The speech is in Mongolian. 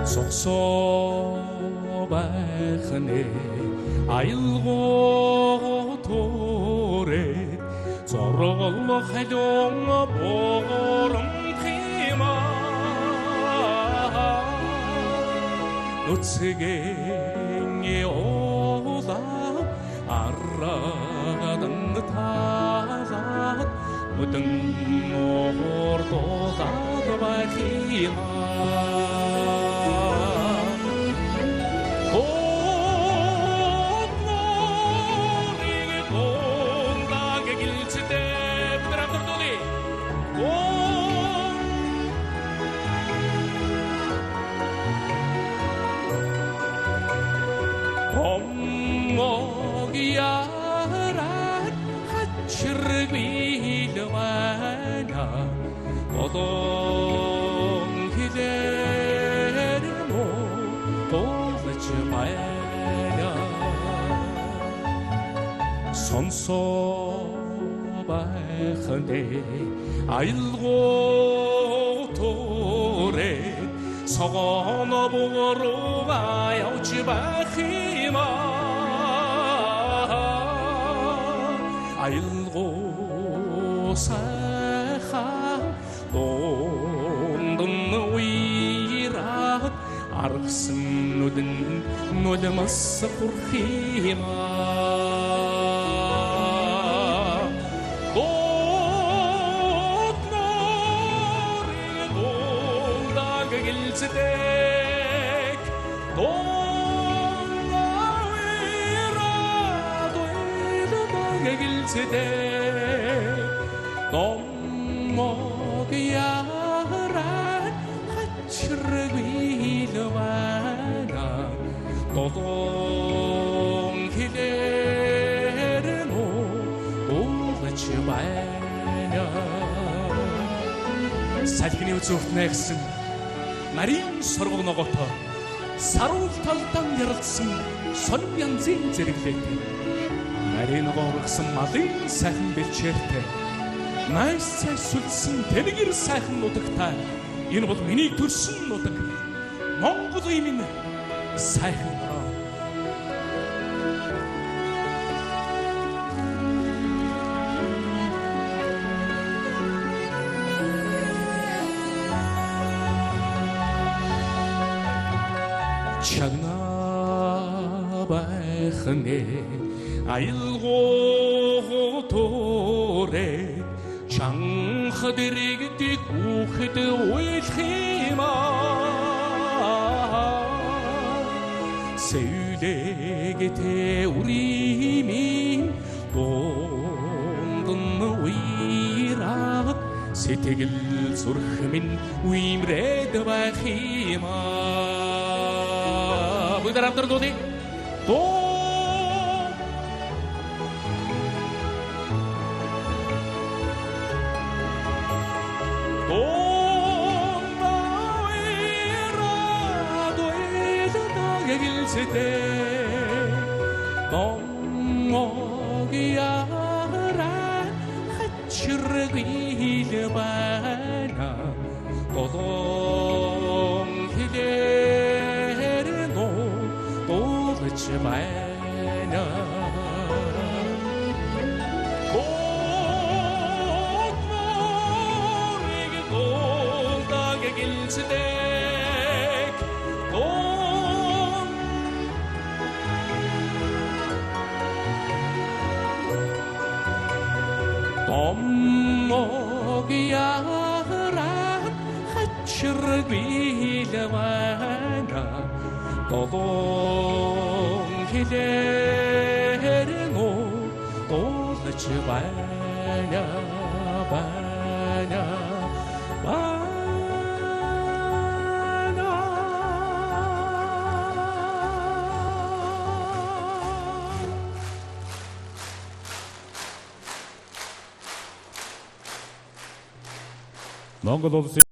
Соксобайхны аялгоо торе зорголо халион боорон хима нүцгэний ола аррадан талаад мөдөн ордолаад байхима 엄목이야란 하치를 빌려와나 어떤 기대를 못보지 마야 손소박한데 알고 도래 서거너 보러 가야지 마히마 알고 사하 돈든 위라 아르슨 누든 노려마스 푸르히마 꽃놀이 돈다게 길치대 길치대 넘먹이야란 하치를 빌려와나 도동 기대를 오그치 마야 살히니 우주hnайгсан нарийн сургал ногоото саруу талдан ярилцсан сонин янзын зэрэглээтэй нарийн ногооргсон малын сайхан бэлчээртэй найс цай сүлсэн тэргэр сайхан нутагтай энэ бол миний төрсөн нутаг Монголын минь сайхан чагнабайхны аялгоо торе чанхадэрэгдэг үхэд уйлхима сэүлэгэтэ уримин дондон уйра сэтгэл зүрхмин уимрээд байхима бүгд хамтар дуудъя 길치대 넘먹이야란 하치를 빌려와나 도동 기대를 놓지 마야 꽃놀이기 돈다게 길치대 엄목이야란 하치를 빌려와나 도동 기대를 놓지 마야 Монгол улсын